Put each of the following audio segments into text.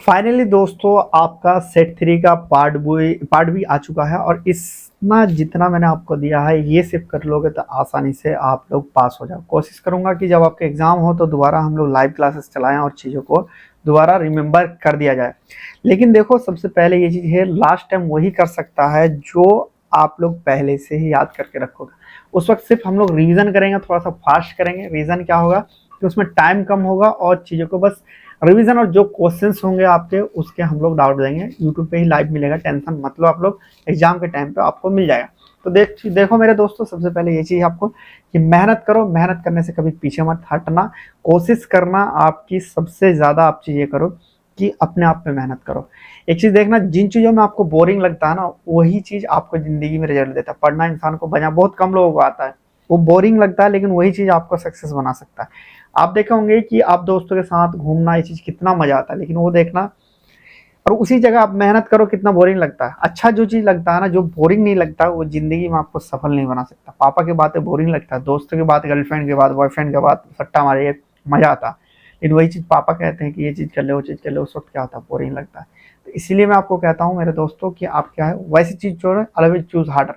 Finally दोस्तों आपका set three का पार्ट भी आ चुका है और इसना जितना मैंने आपको दिया है ये सिर्फ कर लोगे तो आसानी से आप लोग पास हो जाओ। कोशिश करूंगा कि जब आपके एग्जाम हो तो दोबारा हम लोग लाइव क्लासेस चलाएं और चीज़ों को दोबारा रिमेम्बर कर दिया जाए। लेकिन देखो सबसे पहले ये चीज़ है, लास्ट टाइम वही कर सकता है जो आप लोग पहले से ही याद करके रखोगे। उस वक्त सिर्फ हम लोग रिविजन करेंगे, थोड़ा सा फास्ट करेंगे। रीज़न क्या होगा कि उसमें टाइम कम होगा और चीज़ों को बस रिवीजन और जो क्वेश्चंस होंगे आपके उसके हम लोग डाउट देंगे। यूट्यूब पे ही लाइव मिलेगा, टेंशन मत लो, आप लोग एग्जाम के टाइम पे आपको मिल जाएगा। तो देखो मेरे दोस्तों, सबसे पहले ये चीज़ आपको कि मेहनत करो, मेहनत करने से कभी पीछे मत हटना। कोशिश करना आपकी सबसे ज़्यादा आप चीज़ ये करो कि अपने आप पे मेहनत करो। एक चीज़ देखना, जिन चीज़ों में आपको बोरिंग लगता है ना वही चीज़ आपको ज़िंदगी में रिजल्ट देता है। पढ़ना इंसान को बना बहुत कम लोगों को आता है, वो बोरिंग लगता है, लेकिन वही चीज़ आपको सक्सेस बना सकता है। आप देखे होंगे कि आप दोस्तों के साथ घूमना ये चीज़ कितना मजा आता है, लेकिन वो देखना और उसी जगह आप मेहनत करो कितना बोरिंग लगता है। अच्छा जो चीज़ लगता है ना, जो बोरिंग नहीं लगता, वो जिंदगी में आपको सफल नहीं बना सकता। पापा की बातें बोरिंग लगता है, दोस्तों की बात, गर्लफ्रेंड के बात, बॉयफ्रेंड के बात, सट्टा मारिए, मजा आता है। लेकिन वही चीज़ पापा कहते हैं कि ये चीज़ कर ले, वो चीज़ कर ले, उस वक्त क्या होता है, बोरिंग लगता है। तो इसीलिए मैं आपको कहता हूँ मेरे दोस्तों कि आप क्या है वैसी चीज़ छोड़ो, अलग चूज हार्डर,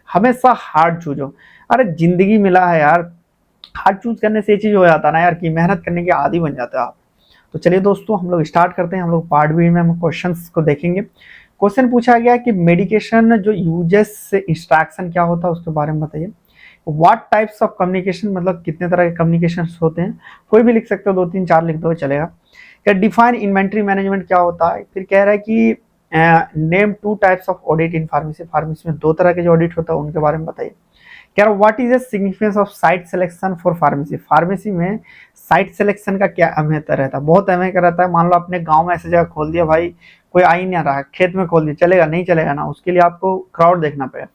हमेशा हार्ड चूजो। अरे जिंदगी मिला है यार, हार्ड चूज करने से ये चीज हो जाता है ना यार कि मेहनत करने के आदी बन जाते हो आप। तो चलिए दोस्तों हम लोग स्टार्ट करते हैं। हम लोग पार्ट बी में हम क्वेश्चंस को देखेंगे। क्वेश्चन पूछा गया कि मेडिकेशन जो यूजेस से इंस्ट्रक्शन क्या होता है उसके बारे में बताइए। व्हाट टाइप्स ऑफ कम्युनिकेशन, मतलब कितने तरह के कम्युनिकेशन होते हैं, कोई भी लिख सकते हो, 2 3 4 लिख दो चलेगा। क्या डिफाइन इन्वेंट्री मैनेजमेंट क्या होता है। फिर कह रहा है कि name 2 types of audit in pharmacy, pharmacy में 2 तरह के जो ऑडिट होता है उनके बारे में बताइए। कह रहा what is the significance of site selection for pharmacy, pharmacy में साइट सिलेक्शन का क्या अहमियत रहता है। बहुत अहमियत रहता है। मान लो आपने गांव में ऐसी जगह खोल दिया, भाई कोई आ ही नहीं रहा, खेत में खोल दिया, चलेगा नहीं चलेगा ना, उसके लिए आपको क्राउड देखना पड़ेगा।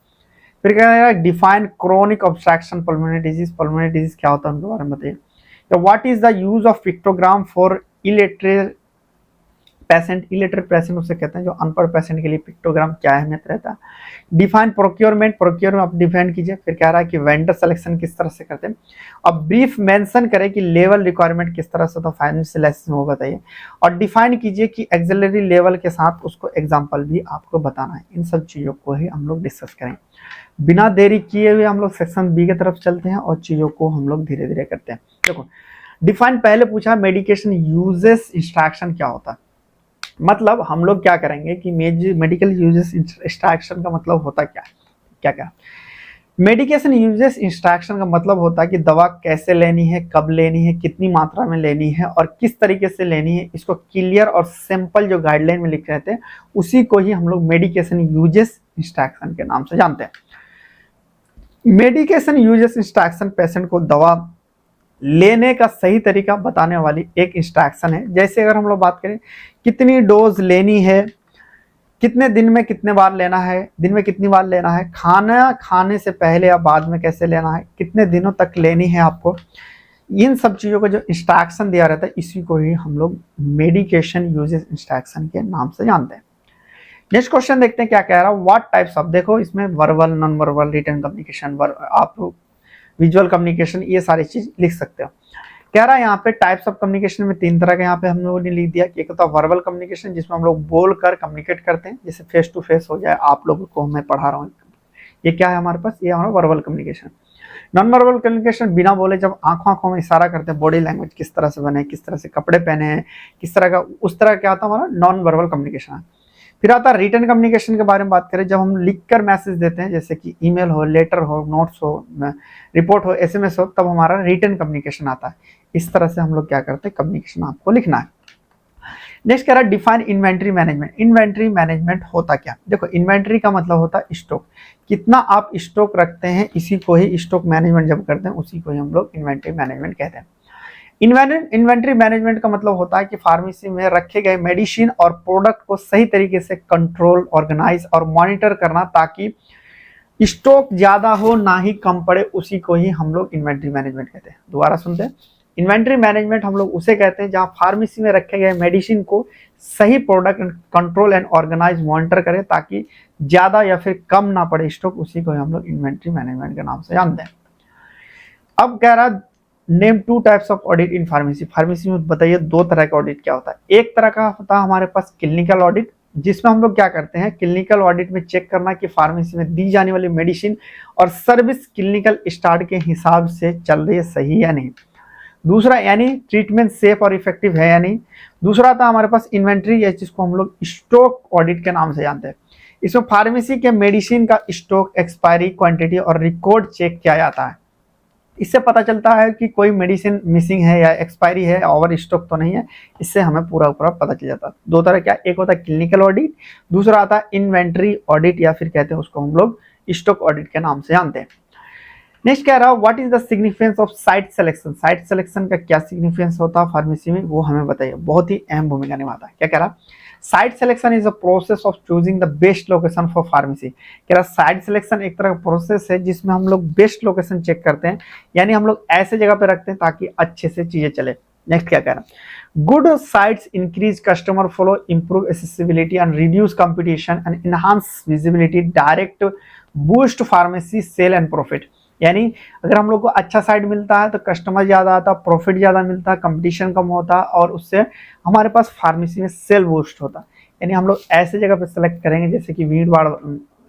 फिर कह रहा है define chronic obstruction pulmonary disease, pulmonary disease क्या होता है उनके बारे में बताइए। What is the use of pictogram for electric patient, illiterate patient उसे कहते हैं, जो अनपढ़ पेशेंट के लिए पिक्टोग्राम क्या अहमियत रहता है। डिफाइन प्रोक्योरमेंट, प्रोक्योरमेंट आप डिफाइन कीजिए। फिर कह रहा है कि वेंडर सिलेक्शन किस तरह से करते हैं। और ब्रीफ मेंशन करें कि लेवल रिक्वायरमेंट किस तरह से, तो फाइनेंशियल लाइसेंस वो बताइए। और डिफाइन कीजिए कि एक्सिलरी लेवल के साथ उसको एग्जांपल भी आपको बताना है। इन सब चीज़ों को ही हम लोग डिस्कस करेंगे। बिना देरी किए हुए हम लोग सेक्शन बी की तरफ चलते हैं और चीज़ों को हम लोग धीरे धीरे करते हैं। देखो डिफाइन पहले पूछा, मेडिकेशन यूजेस इंस्ट्रक्शन क्या होता है। मतलब हम लोग क्या करेंगे कि मेडिकल यूजेस इंस्ट्रक्शन का मतलब होता क्या है, क्या क्या मेडिकेशन यूजेस इंस्ट्रक्शन का मतलब होता है कि दवा कैसे लेनी है, कब लेनी है, कितनी मात्रा में लेनी है और किस तरीके से लेनी है। इसको क्लियर और सिंपल जो गाइडलाइन में लिखे रहते हैं उसी को ही हम लोग मेडिकेशन यूजेस इंस्ट्रक्शन के नाम से जानते हैं। मेडिकेशन यूजेस इंस्ट्रक्शन पेशेंट को दवा लेने का सही तरीका बताने वाली एक इंस्ट्रक्शन है। जैसे अगर हम लोग बात करें कितनी डोज लेनी है, कितने दिन में कितने बार लेना है, दिन में कितनी बार लेना है, खाना खाने से पहले या बाद में कैसे लेना है, कितने दिनों तक लेनी है आपको, इन सब चीज़ों का जो इंस्ट्रक्शन दिया रहता है इसी को ही हम लोग मेडिकेशन यूजेस इंस्ट्रक्शन के नाम से जानते हैं। नेक्स्ट क्वेश्चन देखते हैं क्या कह रहा है। व्हाट टाइप्स ऑफ, देखो इसमें verbal, non verbal, written communication, आप विजुअल कम्युनिकेशन, ये सारी चीज लिख सकते हो। कह रहा है यहाँ पे टाइप्स ऑफ कम्युनिकेशन में 3 तरह के यहाँ पे हम लोगों ने लिख दिया। एक होता है वर्बल कम्युनिकेशन जिसमें हम लोग बोल कर कम्युनिकेट करते हैं, जैसे फेस टू फेस हो जाए, आप लोगों को मैं पढ़ा रहा हूँ, ये क्या है हमारे पास, ये हमारा verbal communication. Non verbal communication बिना बोले जब आंखों आंखों में इशारा करते हैं, बॉडी लैंग्वेज किस तरह से बने, किस तरह से कपड़े पहने हैं, किस तरह का, उस तरह क्या होता है हमारा नॉन वर्बल कम्युनिकेशन है। फिर आता है रिटन कम्युनिकेशन के बारे में बात करें, जब हम लिखकर मैसेज देते हैं, जैसे कि ईमेल हो, लेटर हो, नोट्स हो, रिपोर्ट हो, एसएमएस हो, तब हमारा रिटन कम्युनिकेशन आता है। इस तरह से हम लोग क्या करते हैं, कम्युनिकेशन आपको लिखना है। नेक्स्ट कह रहा है define inventory management. Inventory management होता क्या, देखो इन्वेंट्री का मतलब होता है स्टॉक, कितना आप स्टॉक रखते हैं, इसी को ही स्टॉक मैनेजमेंट जब करते हैं उसी को ही हम लोग इन्वेंट्री मैनेजमेंट कहते हैं। इन्वेंट्री मैनेजमेंट का मतलब होता है कि फार्मेसी में रखे गए मेडिसिन और प्रोडक्ट को सही तरीके से कंट्रोल, ऑर्गेनाइज और मॉनिटर करना ताकि स्टॉक ज्यादा हो ना ही कम पड़े, उसी को ही हम लोग इन्वेंट्री मैनेजमेंट कहते हैं। दोबारा सुनते हैं, इन्वेंट्री मैनेजमेंट हम लोग उसे कहते हैं जहां फार्मेसी में रखे गए मेडिसिन को सही product control and organize monitor करे ताकि ज्यादा या फिर कम ना पड़े स्टॉक, उसी को हम लोग इन्वेंट्री मैनेजमेंट के नाम से जानते हैं। अब कह रहा name two types of audit in pharmacy. Pharmacy में बताइए दो तरह का ऑडिट क्या होता है। एक तरह का होता है हमारे पास क्लिनिकल ऑडिट, जिसमें हम लोग क्या करते हैं, क्लिनिकल ऑडिट में चेक करना कि फार्मेसी में दी जाने वाली मेडिसिन और सर्विस क्लिनिकल स्टार्ट के हिसाब से चल रही है, सही या नहीं। दूसरा यानी ट्रीटमेंट सेफ और इफेक्टिव है या नहीं। दूसरा था हमारे पास इन्वेंट्री, या जिसको हम लोग स्टॉक ऑडिट के नाम से जानते हैं। इसमें फार्मेसी के मेडिसिन का स्टॉक, एक्सपायरी, क्वांटिटी और रिकॉर्ड चेक किया जाता है। इससे पता चलता है कि कोई मेडिसिन मिसिंग है या एक्सपायरी है, ओवर स्टॉक तो नहीं है। इससे हमें पूरा पूरा पता चल जाता है। दो तरह क्या, एक होता है क्लिनिकल ऑडिट, दूसरा आता है इन्वेंट्री ऑडिट, या फिर कहते हैं उसको हम लोग स्टॉक ऑडिट के नाम से जानते हैं। नेक्स्ट कह रहा है what is the significance of site selection. Site selection का क्या सिग्निफिकेंस होता है फार्मेसी में, वो हमें बताइए। बहुत ही अहम भूमिका निभाता है। क्या कह रहा, site selection is a process of choosing the best location for pharmacy. कह रहा साइट सिलेक्शन एक तरह का प्रोसेस है जिसमें हम लोग बेस्ट लोकेशन चेक करते हैं, यानी हम लोग ऐसे जगह पे रखते हैं ताकि अच्छे से चीजें चले। नेक्स्ट क्या कह रहा, good sites increase customer flow, improve accessibility and reduce competition and enhance visibility, direct boost pharmacy sale and profit. यानी अगर हम लोग को अच्छा साइट मिलता है तो कस्टमर ज़्यादा आता, प्रॉफिट ज़्यादा मिलता, कंपटीशन कम होता और उससे हमारे पास फार्मेसी में सेल बूस्ट होता। यानी हम लोग ऐसे जगह पे सेलेक्ट करेंगे जैसे कि भीड़ भाड़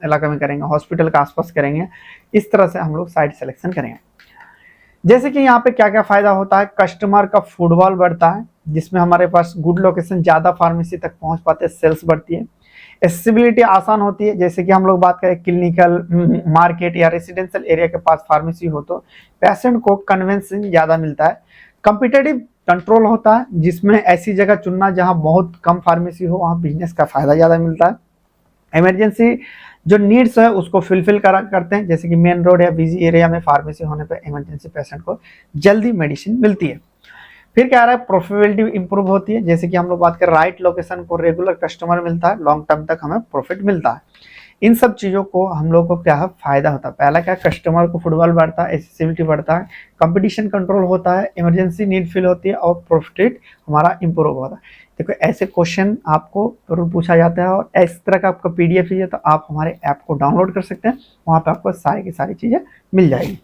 इलाका में करेंगे, हॉस्पिटल के आसपास करेंगे, इस तरह से हम लोग साइट सिलेक्शन करेंगे। जैसे कि यहाँ पे क्या क्या फायदा होता है, कस्टमर का फुटफॉल बढ़ता है, जिसमें हमारे पास गुड लोकेशन, ज़्यादा फार्मेसी तक पहुँच पाते हैं, सेल्स बढ़ती है। एक्सेसिबिलिटी आसान होती है, जैसे कि हम लोग बात करें क्लिनिकल, मार्केट या रेसिडेंशियल एरिया के पास फार्मेसी हो तो पेशेंट को कन्वेंशन ज़्यादा मिलता है। कंपिटेटिव कंट्रोल होता है, जिसमें ऐसी जगह चुनना जहां बहुत कम फार्मेसी हो, वहां बिजनेस का फायदा ज़्यादा मिलता है। इमरजेंसी जो नीड्स है उसको फुलफिल करते हैं, जैसे कि मेन रोड या बिजी एरिया में फार्मेसी होने पर इमरजेंसी पेशेंट को जल्दी मेडिसिन मिलती है। फिर क्या आ रहा है, प्रॉफिटेबिलिटी इंप्रूव होती है, जैसे कि हम लोग बात करें राइट लोकेशन को रेगुलर कस्टमर मिलता है, लॉन्ग टर्म तक हमें प्रॉफिट मिलता है। इन सब चीज़ों को हम लोग को क्या है, फायदा होता है। पहला क्या, कस्टमर को फुटफॉल बढ़ता है, एक्सेसिबिलिटी बढ़ता है, कंपटीशन कंट्रोल होता है, इमरजेंसी नीड फिल होती है और प्रॉफिट हमारा इंप्रूव होता है। देखो ऐसे क्वेश्चन आपको जरूर पूछा जाता है, और इस तरह का आपका PDF चाहिए तो आप हमारे ऐप को डाउनलोड कर सकते हैं, वहाँ पर आपको सारी की सारी चीज़ें मिल जाएगी।